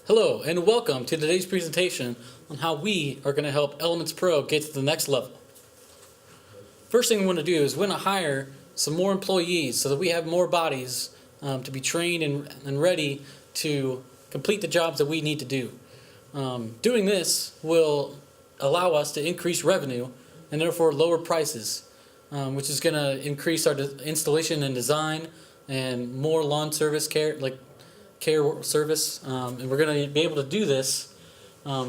Hello and welcome to today's presentation on how we are going to help Elements Pro get to the next level. First thing we want to do is we want to hire some more employees so that we have more bodies to be trained and ready to complete the jobs that we need to do. Doing this will allow us to increase revenue and therefore lower prices, which is going to increase our installation and design and more lawn service care service, and we're going to be able to do this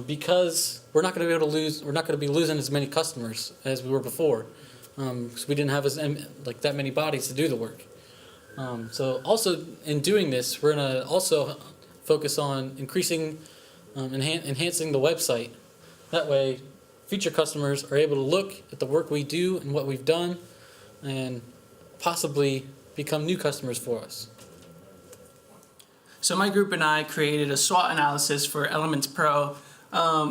because we're not going to be losing as many customers as we were before, because we didn't have that many bodies to do the work. So also in doing this, we're going to also focus on increasing, enhancing the website. That way, future customers are able to look at the work we do and what we've done, and possibly become new customers for us. So my group and I created a SWOT analysis for Elements Pro,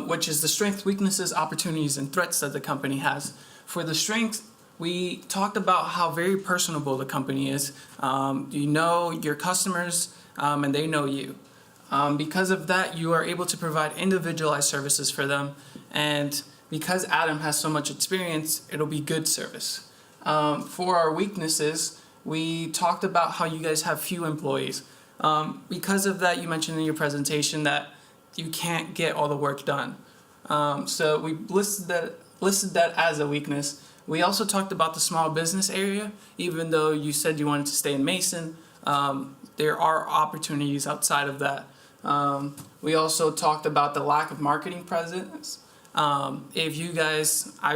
which is the strengths, weaknesses, opportunities, and threats that the company has. For the strengths, we talked about how very personable the company is. You know your customers, and they know you. Because of that, you are able to provide individualized services for them. And because Adam has so much experience, it'll be good service. For our weaknesses, we talked about how you guys have few employees. Because of that, you mentioned in your presentation that you can't get all the work done. So we listed that as a weakness. We also talked about the small business area. Even though you said you wanted to stay in Mason, there are opportunities outside of that. We also talked about the lack of marketing presence. I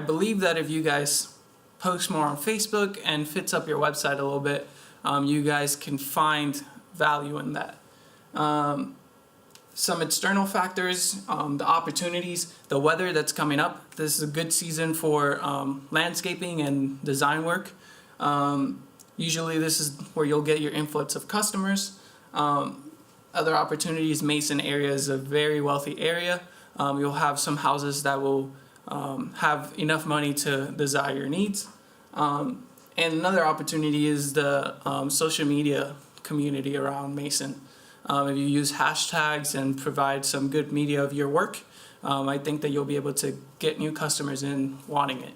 believe that if you guys post more on Facebook and fix up your website a little bit, you guys can find value in that. Some external factors, the opportunities, the weather that's coming up. This is a good season for landscaping and design work. Usually this is where you'll get your influx of customers. Other opportunities, Mason area is a very wealthy area. You'll have some houses that will have enough money to desire your needs. And another opportunity is the social media community around Mason. If you use hashtags and provide some good media of your work, I think that you'll be able to get new customers in wanting it.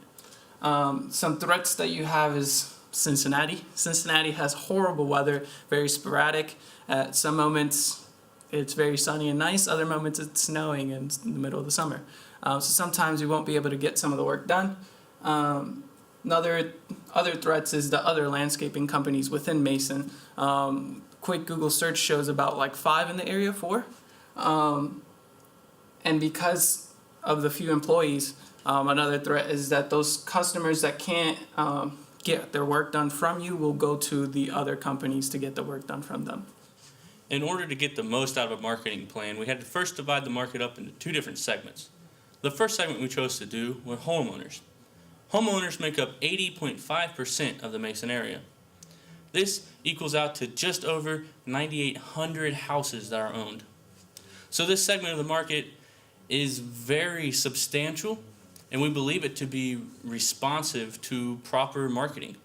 Some threats that you have is Cincinnati. Cincinnati has horrible weather, very sporadic. At some moments it's very sunny and nice, other moments it's snowing in the middle of the summer. So sometimes we won't be able to get some of the work done. Other threats is the other landscaping companies within Mason. Quick Google search shows about like 5 in the area, 4. And because of the few employees, another threat is that those customers that can't get their work done from you will go to the other companies to get the work done from them. In order to get the most out of a marketing plan, we had to first divide the market up into 2 different segments. The first segment we chose to do were homeowners. Homeowners make up 80.5% of the Mason area. This equals out to just over 9,800 houses that are owned. So this segment of the market is very substantial, and we believe it to be responsive to proper marketing.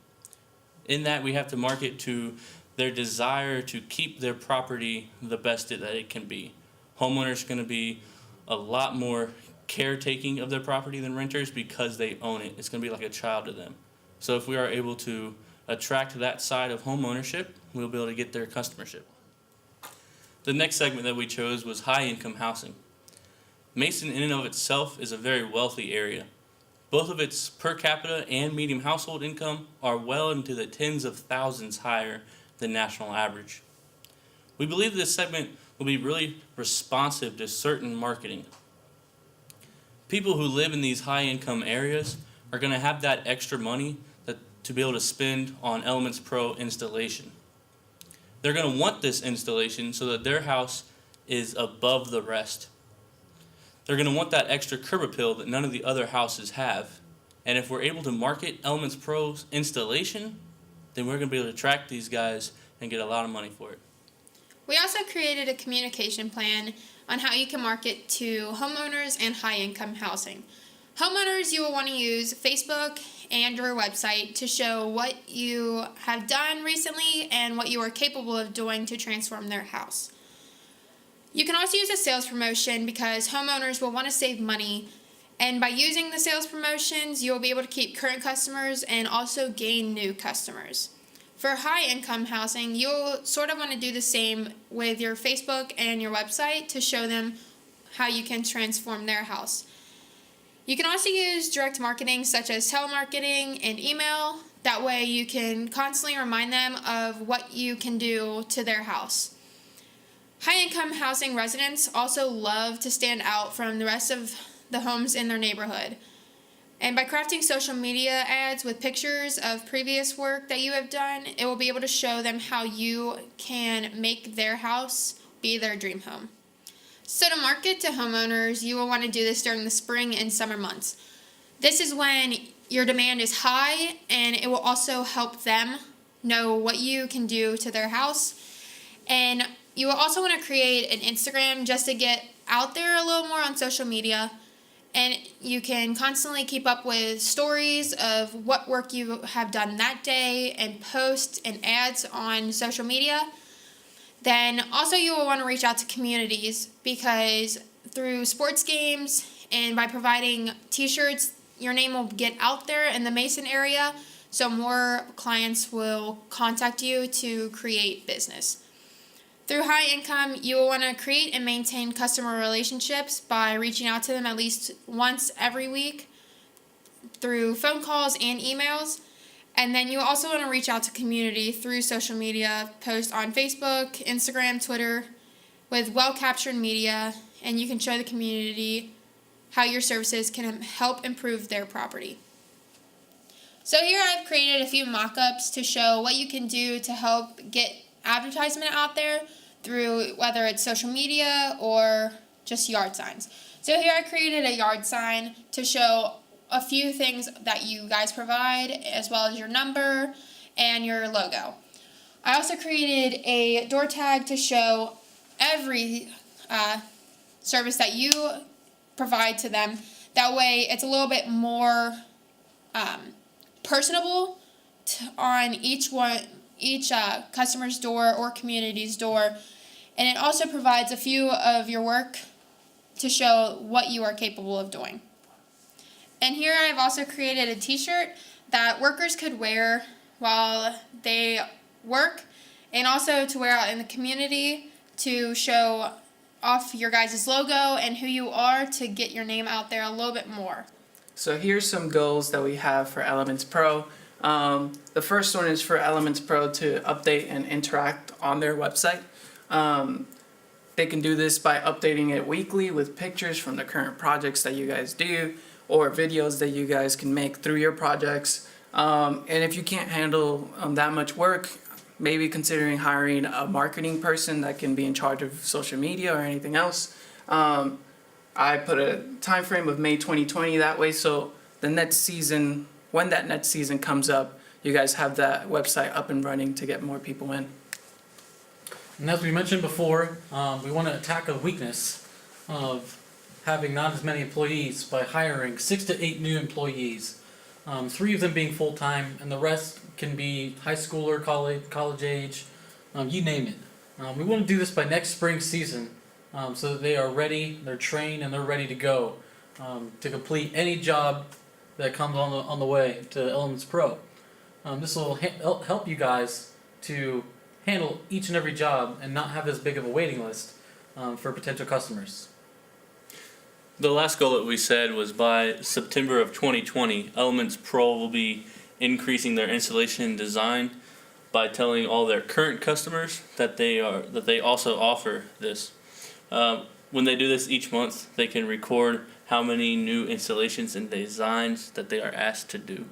In that, we have to market to their desire to keep their property the best that it can be. Homeowners are going to be a lot more caretaking of their property than renters because they own it. It's going to be like a child to them. So if we are able to attract that side of home ownership, we'll be able to get their customership. The next segment that we chose was high-income housing. Mason in and of itself is a very wealthy area. Both of its per capita and median household income are well into the tens of thousands higher than national average. We believe this segment will be really responsive to certain marketing. People who live in these high-income areas are going to have that extra money to be able to spend on Elements Pro installation. They're going to want this installation so that their house is above the rest. They're going to want that extra curb appeal that none of the other houses have. And if we're able to market Elements Pro's installation, then we're going to be able to attract these guys and get a lot of money for it. We also created a communication plan on how you can market to homeowners and high-income housing. Homeowners, you will want to use Facebook and your website to show what you have done recently and what you are capable of doing to transform their house. You can also use a sales promotion because homeowners will want to save money. And by using the sales promotions, you'll be able to keep current customers and also gain new customers. For high income housing, you'll sort of want to do the same with your Facebook and your website to show them how you can transform their house. You can also use direct marketing such as telemarketing and email. That way you can constantly remind them of what you can do to their house. High-income housing residents also love to stand out from the rest of the homes in their neighborhood. And by crafting social media ads with pictures of previous work that you have done, it will be able to show them how you can make their house be their dream home. So to market to homeowners, you will want to do this during the spring and summer months. This is when your demand is high, and it will also help them know what you can do to their house. And you will also want to create an Instagram just to get out there a little more on social media. And you can constantly keep up with stories of what work you have done that day and post and ads on social media. Then also you will want to reach out to communities because through sports games and by providing t-shirts, your name will get out there in the Mason area, so more clients will contact you to create business. Through high income, you will want to create and maintain customer relationships by reaching out to them at least once every week through phone calls and emails. And then you also want to reach out to community through social media, post on Facebook, Instagram, Twitter, with well-captured media, and you can show the community how your services can help improve their property. So here I've created a few mock-ups to show what you can do to help get advertisement out there through whether it's social media or just yard signs. So here I created a yard sign to show a few things that you guys provide, as well as your number and your logo. I also created a door tag to show every service that you provide to them. That way it's a little bit more personable on each customer's door or community's door. And it also provides a few of your work to show what you are capable of doing. And here I've also created a t-shirt that workers could wear while they work, and also to wear out in the community to show off your guys' logo and who you are to get your name out there a little bit more. So here's some goals that we have for Elements Pro. The first one is for Elements Pro to update and interact on their website. They can do this by updating it weekly with pictures from the current projects that you guys do, or videos that you guys can make through your projects. And if you can't handle that much work, maybe considering hiring a marketing person that can be in charge of social media or anything else. I put a time frame of May 2020 that way, so the next season, when that next season comes up, you guys have that website up and running to get more people in. And as we mentioned before, we want to attack a weakness of having not as many employees by hiring 6 to 8 new employees. 3 of them being full-time, and the rest can be high schooler, college age, you name it. We want to do this by next spring season so that they are ready, they're trained, and they're ready to go to complete any job that comes on the way to Elements Pro. This will help you guys to handle each and every job and not have as big of a waiting list for potential customers. The last goal that we said was by September of 2020, Elements Pro will be increasing their installation and design by telling all their current customers that they also offer this. When they do this each month, they can record how many new installations and designs that they are asked to do.